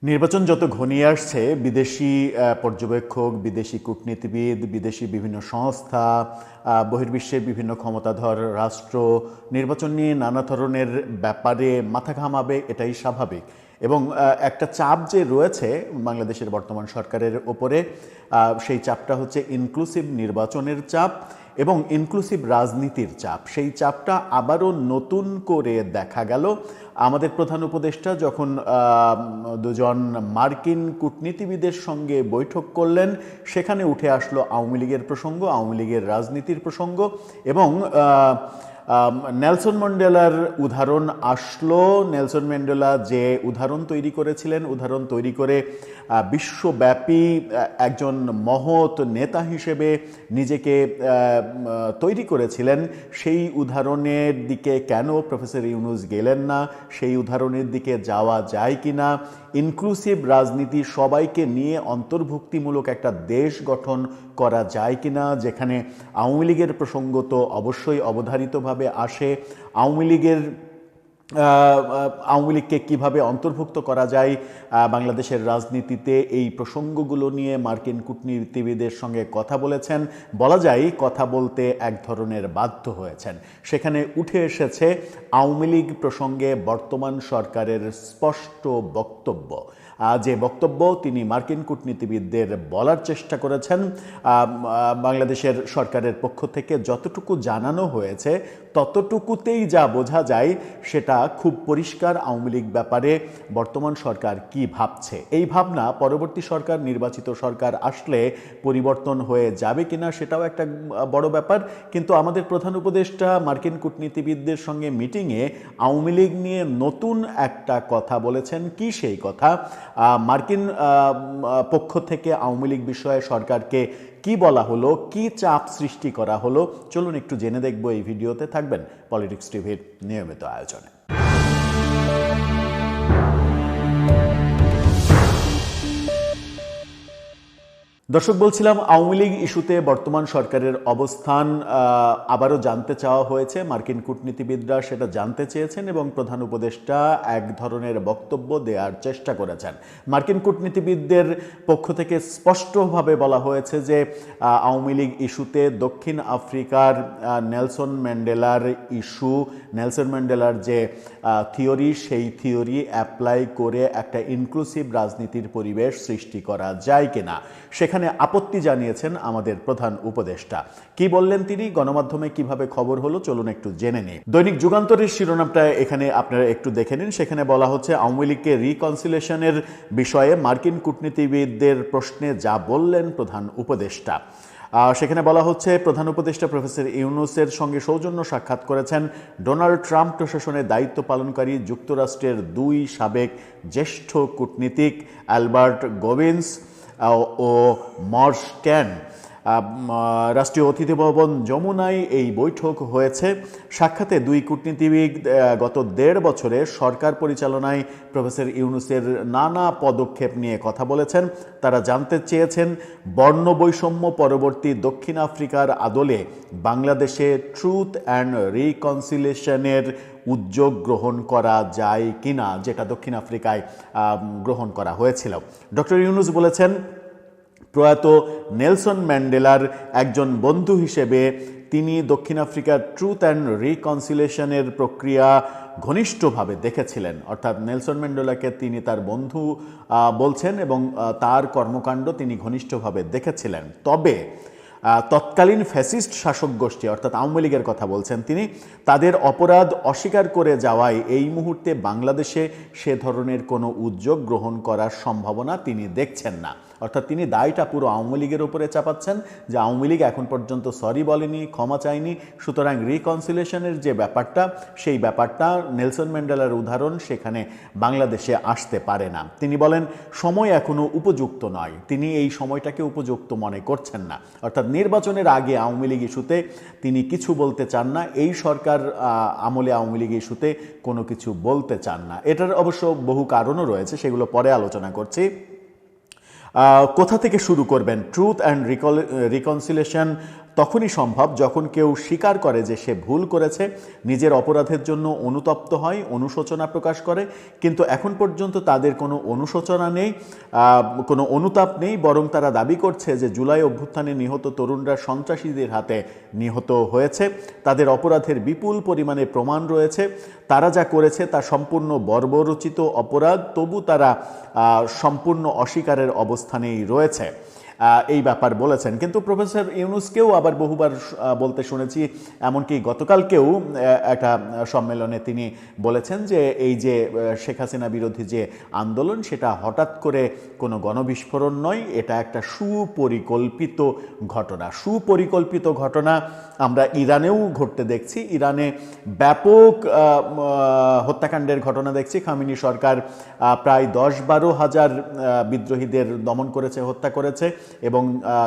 নির্বাচন যত ঘনিয়ে আসছে বিদেশি পর্যবেক্ষক, বিদেশি কূটনীতিবিদ, বিদেশি বিভিন্ন সংস্থা, বহির্বিশ্বের বিভিন্ন ক্ষমতাধর রাষ্ট্র নির্বাচন নিয়ে নানা ধরনের ব্যাপারে মাথা ঘামাবে, এটাই স্বাভাবিক। এবং একটা চাপ যে রয়েছে বাংলাদেশের বর্তমান সরকারের ওপরে, সেই চাপটা হচ্ছে ইনক্লুসিভ নির্বাচনের চাপ এবং ইনক্লুসিভ রাজনীতির চাপ। সেই চাপটা আবারও নতুন করে দেখা গেল আমাদের প্রধান উপদেষ্টা যখন দুজন মার্কিন কূটনীতিবিদের সঙ্গে বৈঠক করলেন। সেখানে উঠে আসলো আওয়ামী লীগের প্রসঙ্গ, আওয়ামী লীগের রাজনীতির প্রসঙ্গ এবং নেলসন ম্যান্ডেলার উদাহরণ আসলো। নেলসন ম্যান্ডেলা যে উদাহরণ তৈরি করেছিলেন, উদাহরণ তৈরি করে বিশ্বব্যাপী একজন মহৎ নেতা হিসেবে নিজেকে তৈরি করেছিলেন, সেই উদাহরণের দিকে কেন প্রফেসর ইউনূস গেলেন না? সেই উদাহরণের দিকে যাওয়া যায় কি না? ইনক্লুসিভ রাজনীতি, সবাইকে নিয়ে অন্তর্ভুক্তিমূলক একটা দেশ গঠন করা যায় কি না, যেখানে আওয়ামী লীগের প্রসঙ্গ তো অবশ্যই অবধারিতভাবে আসে। আওয়ামী লীগকে কীভাবে অন্তর্ভুক্ত করা যায় বাংলাদেশের রাজনীতিতে, এই প্রসঙ্গগুলো নিয়ে মার্কিন কূটনীতিবিদের সঙ্গে কথা বলেছেন। বলা যায় কথা বলতে এক ধরনের বাধ্য হয়েছেন। সেখানে উঠে এসেছে আওয়ামী লীগ প্রসঙ্গে বর্তমান সরকারের স্পষ্ট বক্তব্য। যে বক্তব্য তিনি মার্কিন কূটনীতিবিদদের বলার চেষ্টা করেছেন, বাংলাদেশের সরকারের পক্ষ থেকে যতটুকু জানানো হয়েছে ততটুকুতেই যা বোঝা যায় সেটা খুব পরিষ্কার আওয়ামী লীগ ব্যাপারে বর্তমান সরকার কি ভাবছে। এই ভাবনা পরবর্তী সরকার, নির্বাচিত সরকার আসলে পরিবর্তন হয়ে যাবে কিনা সেটাও একটা বড় ব্যাপার। কিন্তু আমাদের প্রধান উপদেষ্টা মার্কিন কূটনীতিবিদদের সঙ্গে মিটিংয়ে আওয়ামী লীগ নিয়ে নতুন একটা কথা বলেছেন। কি সেই কথা? মার্কিন পক্ষ থেকে আওয়ামী লীগ বিষয়ে সরকারকে কি বলা হলো, কি চাপ সৃষ্টি করা হলো, চলুন একটু জেনে দেখব। এই ভিডিওতে থাকবেন পলিটিক্স টিভির নিয়মিত আয়োজনে। দর্শক, বলছিলাম আওয়ামী লীগ ইস্যুতে বর্তমান সরকারের অবস্থান আবারও জানতে চাওয়া হয়েছে। মার্কিন কূটনীতিবিদরা সেটা জানতে চেয়েছেন এবং প্রধান উপদেষ্টা এক ধরনের বক্তব্য দেওয়ার চেষ্টা করেছেন। মার্কিন কূটনীতিবিদদের পক্ষ থেকে স্পষ্টভাবে বলা হয়েছে যে আওয়ামী লীগ ইস্যুতে দক্ষিণ আফ্রিকার নেলসন ম্যান্ডেলার ইস্যু, নেলসন ম্যান্ডেলার যে থিওরি, সেই থিওরি অ্যাপ্লাই করে একটা ইনক্লুসিভ রাজনীতির পরিবেশ সৃষ্টি করা যায় কিনা, সেখানে আপত্তি জানিয়েছেন আমাদের প্রধান উপদেষ্টা। কি বললেন তিনি, গণমাধ্যমে কিভাবে খবর হলো, চলুন একটু জেনে নিই। দৈনিক যুগান্তরের শিরোনামটা এখানে আপনারা একটু দেখে নিন। সেখানে বলা হচ্ছে আওয়ামী লীগকে রিকনসিলেশনের বিষয়ে মার্কিন কূটনীতিবিদদের প্রশ্নে যা বললেন প্রধান উপদেষ্টা। সেখানে বলা হচ্ছে প্রধান উপদেষ্টা প্রফেসর ইউনূসের সঙ্গে সৌজন্য সাক্ষাৎ করেছেন ডোনাল্ড ট্রাম্প প্রশাসনের দায়িত্ব পালনকারী যুক্তরাষ্ট্রের দুই সাবেক জ্যেষ্ঠ কূটনীতিক অ্যালবার্ট গোবিন্স ও মর্স ক্যান। রাষ্ট্রীয় অতিথি ভবন যমুনায় এই বৈঠক হয়েছে। সাক্ষাতে দুই কূটনীতিবিদ গত ১.৫ বছরে সরকার পরিচালনায় প্রফেসর ইউনূসের নানা পদক্ষেপ নিয়ে কথা বলেছেন। তারা জানতে চেয়েছেন বর্ণ বৈষম্য পরবর্তী দক্ষিণ আফ্রিকার আদলে বাংলাদেশে ট্রুথ অ্যান্ড রিকনসিলিয়েশনের উদ্যোগ গ্রহণ করা যায় কিনা, যেটা দক্ষিণ আফ্রিকায় গ্রহণ করা হয়েছিল। ডক্টর ইউনূস বলেছেন প্রয়াত নেলসন ম্যান্ডেলার একজন বন্ধু হিসেবে তিনি দক্ষিণ আফ্রিকার ট্রুথ অ্যান্ড রিকনসিলিয়েশনের প্রক্রিয়া ঘনিষ্ঠভাবে দেখেছিলেন। অর্থাৎ নেলসন ম্যান্ডেলাকে তিনি তার বন্ধু বলছেন এবং তার কর্মকাণ্ড তিনি ঘনিষ্ঠভাবে দেখেছিলেন। তবে তৎকালীন ফ্যাসিস্ট শাসক গোষ্ঠী অর্থাৎ আওয়ামী লীগের কথা বলছেন তিনি, তাদের অপরাধ অস্বীকার করে যাওয়ায় এই মুহূর্তে বাংলাদেশে সে ধরনের কোনো উদ্যোগ গ্রহণ করার সম্ভাবনা তিনি দেখছেন না। অর্থাৎ তিনি দায়টা পুরো আওয়ামী লীগের উপরে চাপাচ্ছেন যে আওয়ামী লীগ এখন পর্যন্ত সরি বলেনি, ক্ষমা চায়নি, সুতরাং রিকনসিলিয়েশনের যে ব্যাপারটা, সেই ব্যাপারটা নেলসন ম্যান্ডেলার উদাহরণ সেখানে বাংলাদেশে আসতে পারে না। তিনি বলেন সময় এখনো উপযুক্ত নয়, তিনি এই সময়টাকে উপযুক্ত মনে করছেন না। অর্থাৎ নির্বাচনের আগে আওয়ামী লীগ ইস্যুতে তিনি কিছু বলতে চান না, এই সরকার আমলে আওয়ামী লীগ ইস্যুতে কোনো কিছু বলতে চান না। এটার অবশ্য বহু কারণও রয়েছে, সেগুলো পরে আলোচনা করছি। কোথা থেকে শুরু করবেন? ট্রুথ অ্যান্ড রিকনসিলিয়েশন তখনই সম্ভব যখন কেউ স্বীকার করে যে সে ভুল করেছে, নিজের অপরাধের জন্য অনুতপ্ত হয়, অনুশোচনা প্রকাশ করে। কিন্তু এখন পর্যন্ত তাদের কোনো অনুশোচনা নেই, কোনো অনুতাপ নেই, বরং তারা দাবি করছে যে জুলাই অভ্যুত্থানে নিহত তরুণরা সন্ত্রাসীদের হাতে নিহত হয়েছে। তাদের অপরাধের বিপুল পরিমাণে প্রমাণ রয়েছে। তারা যা করেছে তা সম্পূর্ণ বর্বরচিত অপরাধ, তবু তারা সম্পূর্ণ অস্বীকারের অবস্থানেই রয়েছে। এই ব্যাপার বলেছেন। কিন্তু প্রফেসর ইউনূসকেও আবার বহুবার বলতে শুনেছি, এমনকি গতকালকেও একটা সম্মেলনে তিনি বলেছেন যে এই যে শেখ হাসিনা বিরোধী যে আন্দোলন, সেটা হঠাৎ করে কোনো গণবিস্ফোরণ নয়, এটা একটা সুপরিকল্পিত ঘটনা। সুপরিকল্পিত ঘটনা আমরা ইরানেও ঘটতে দেখছি। ইরানে ব্যাপক হত্যাকাণ্ডের ঘটনা দেখছি। খামেনি সরকার প্রায় 10-12 হাজার বিদ্রোহীদের দমন করেছে, হত্যা করেছে, এবং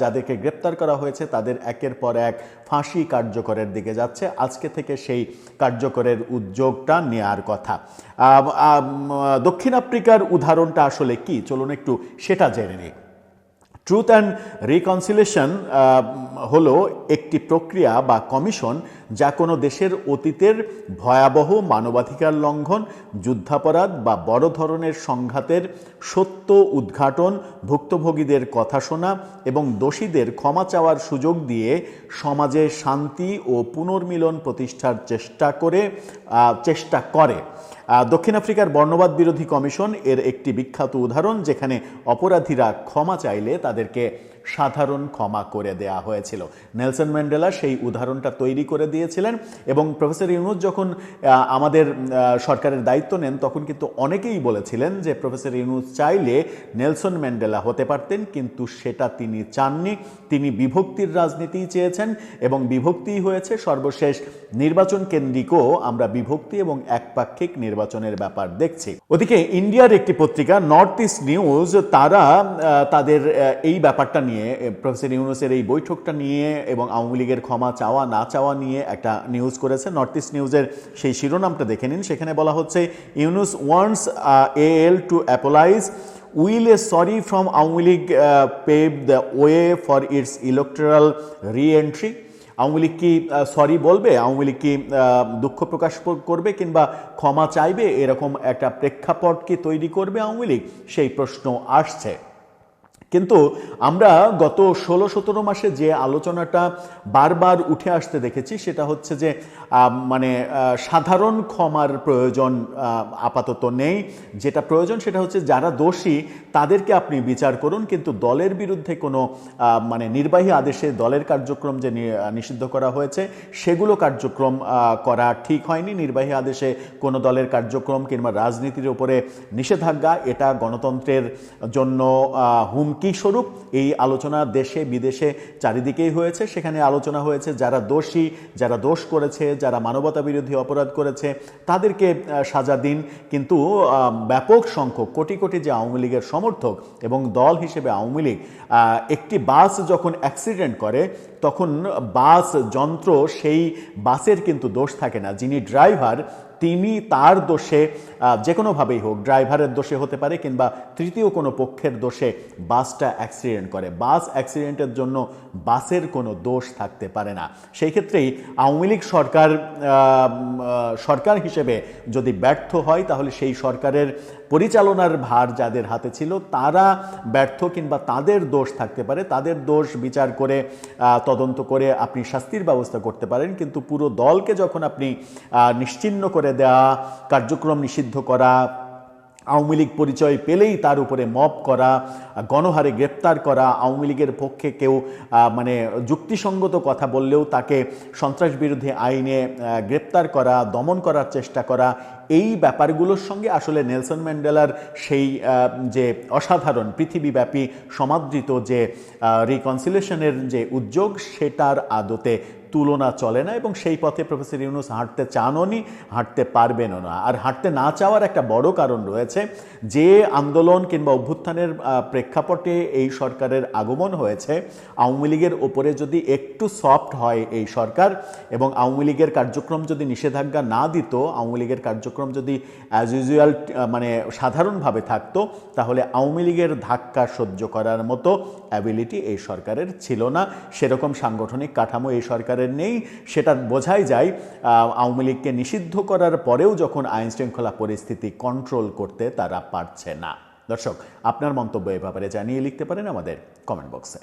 যাদেরকে গ্রেপ্তার করা হয়েছে তাদের একের পর এক ফাঁসি কার্যকরের দিকে যাচ্ছে। আজকে থেকে সেই কার্যকরের উদ্যোগটা নেয়ার কথা। দক্ষিণ আফ্রিকার উদাহরণটা আসলে কি, চলুন একটু সেটা জেনে নিই। ট্রুথ অ্যান্ড রিকনসিলিয়েশন হলো একটি প্রক্রিয়া বা কমিশন যা কোনো দেশের অতীতের ভয়াবহ মানবাধিকার লঙ্ঘন, যুদ্ধাপরাধ বা বড় ধরনের সংঘাতের সত্য উদ্ঘাটন, ভুক্তভোগীদের কথা শোনা এবং দোষীদের ক্ষমা চাওয়ার সুযোগ দিয়ে সমাজে শান্তি ও পুনর্মিলন প্রতিষ্ঠার চেষ্টা করে। দক্ষিণ আফ্রিকার বর্ণবাদ বিরোধী কমিশন এর একটি বিখ্যাত উদাহরণ, যেখানে অপরাধীরা ক্ষমা চাইলে তাদেরকে সাধারণ ক্ষমা করে দেয়া হয়েছিল। নেলসন ম্যান্ডেলা সেই উদাহরণটা তৈরি করে দিয়েছিলেন, এবং প্রফেসর ইউনূস যখন আমাদের সরকারের দায়িত্ব নেন তখন কিন্তু অনেকেই বলেছিলেন যে প্রফেসর ইউনূস চাইলে নেলসন ম্যান্ডেলা হতে পারতেন, কিন্তু সেটা তিনি চাননি। তিনি বিভক্তির রাজনীতি চেয়েছেন এবং বিভক্তিই হয়েছে। সর্বশেষ নির্বাচন কেন্দ্রিকও আমরা বিভক্তি এবং একপাক্ষিক নির্বাচনের ব্যাপার দেখছি। ওদিকে ইন্ডিয়ার একটি পত্রিকা নর্থ ইস্ট নিউজ, তারা তাদের এই ব্যাপারটা নিয়ে, প্রফেসর ইউনূসের এই বৈঠকটা নিয়ে এবং আওয়ামী লীগের ক্ষমা চাওয়া না চাওয়া নিয়ে একটা নিউজ করেছে। নর্থ ইস্ট নিউজের সেই শিরোনামটা দেখে নিন। সেখানে বলা হচ্ছে, Yunus wants AL to apologize. Will a sorry from Awamu League pave the way for its electoral re-entry? Awami League কি সরি বলবে? আওয়ামী লীগ কি দুঃখ প্রকাশ করবে কিংবা ক্ষমা চাইবে? এরকম একটা প্রেক্ষাপট কি তৈরি করবে আওয়ামী লীগ? সেই প্রশ্ন আসছে। কিন্তু আমরা গত 16-17 মাসে যে আলোচনাটা বারবার উঠে আসতে দেখেছি, সেটা হচ্ছে যে মানে সাধারণ ক্ষমার প্রয়োজন আপাতত নেই। যেটা প্রয়োজন সেটা হচ্ছে যারা দোষী তাদেরকে আপনি বিচার করুন, কিন্তু দলের বিরুদ্ধে কোনো মানে নির্বাহী আদেশে দলের কার্যক্রম যে নিষিদ্ধ করা হয়েছে সেগুলো কার্যক্রম করা ঠিক হয়নি। নির্বাহী আদেশে কোনো দলের কার্যক্রম কিংবা রাজনীতির উপরে নিষেধাজ্ঞা, এটা গণতন্ত্রের জন্য হুমকি স্বরূপ। এই আলোচনা দেশে বিদেশে চারিদিকেই হয়েছে। সেখানে আলোচনা হয়েছে যারা দোষী, যারা দোষ করেছে, যারা মানবতা বিরোধী অপরাধ করেছে তাদেরকে সাজা দিন। কিন্তু ব্যাপক সংখ্যক কোটি কোটি যে আওয়ামী লীগের সমর্থক এবং দল হিসেবে আওয়ামী লীগ, একটি বাস যখন অ্যাক্সিডেন্ট করে তখন বাস যন্ত্র, সেই বাসের কিন্তু দোষ থাকে না। যিনি ড্রাইভার তিনি তার দোষে যে কোনোভাবেই হোক, ড্রাইভারের দোষে হতে পারে কিংবা তৃতীয় কোনো পক্ষের দোষে বাসটা অ্যাক্সিডেন্ট করে। বাস অ্যাক্সিডেন্টের জন্য বাসের কোনো দোষ থাকতে পারে না। সেই ক্ষেত্রেই আওয়ামী লীগ সরকার হিসেবে যদি ব্যর্থ হয়, তাহলে সেই সরকারের পরিচালনার ভার যাদের হাতে ছিল তারা ব্যর্থ কিংবা তাদের দোষ থাকতে পারে। তাদের দোষ বিচার করে তদন্ত করে আপনি শাস্তির ব্যবস্থা করতে পারেন, কিন্তু পুরো দলকে যখন আপনি নিশ্চিহ্ন করে দেওয়া, কার্যক্রম নিষিদ্ধ করা, আওয়ামী লীগ পরিচয় পেলেই তার উপরে মব করা, গণহারে গ্রেপ্তার করা, আওয়ামী লীগের পক্ষে কেউ মানে যুক্তিসঙ্গত কথা বললেও তাকে সন্ত্রাস বিরোধী আইনে গ্রেপ্তার করা, দমন করার চেষ্টা করা, এই ব্যাপারগুলোর সঙ্গে আসলে নেলসন ম্যান্ডেলার সেই যে অসাধারণ পৃথিবীব্যাপী সমাদৃত যে রিকনসিলিয়েশনের যে উদ্যোগ, সেটার আদতে তুলনা চলে না। এবং সেই পথে প্রফেসর ইউনূস হাঁটতে চাননি, হাঁটতে পারবেনও না। আর হাঁটতে না চাওয়ার একটা বড় কারণ রয়েছে। যে আন্দোলন কিংবা অভ্যুত্থানের প্রেক্ষাপটে এই সরকারের আগমন হয়েছে, আওয়ামী লীগের ওপরে যদি একটু সফট হয় এই সরকার এবং আওয়ামী লীগের কার্যক্রম যদি নিষেধাজ্ঞা না দিত, আওয়ামী লীগের কার্যক্রম কার্যক্রম যদি অ্যাজ ইউজুয়াল মানে সাধারণভাবে থাকতো, তাহলে আওয়ামী লীগের ধাক্কা সহ্য করার মতো অ্যাবিলিটি এই সরকারের ছিল না, সেরকম সাংগঠনিক কাঠামো এই সরকারের নেই। সেটা বোঝাই যায় আওয়ামী লীগকে নিষিদ্ধ করার পরেও যখন আইন শৃঙ্খলা পরিস্থিতি কন্ট্রোল করতে তারা পারছে না। দর্শক, আপনার মন্তব্য এ ব্যাপারে জানিয়ে লিখতে পারেন আমাদের কমেন্ট বক্সে।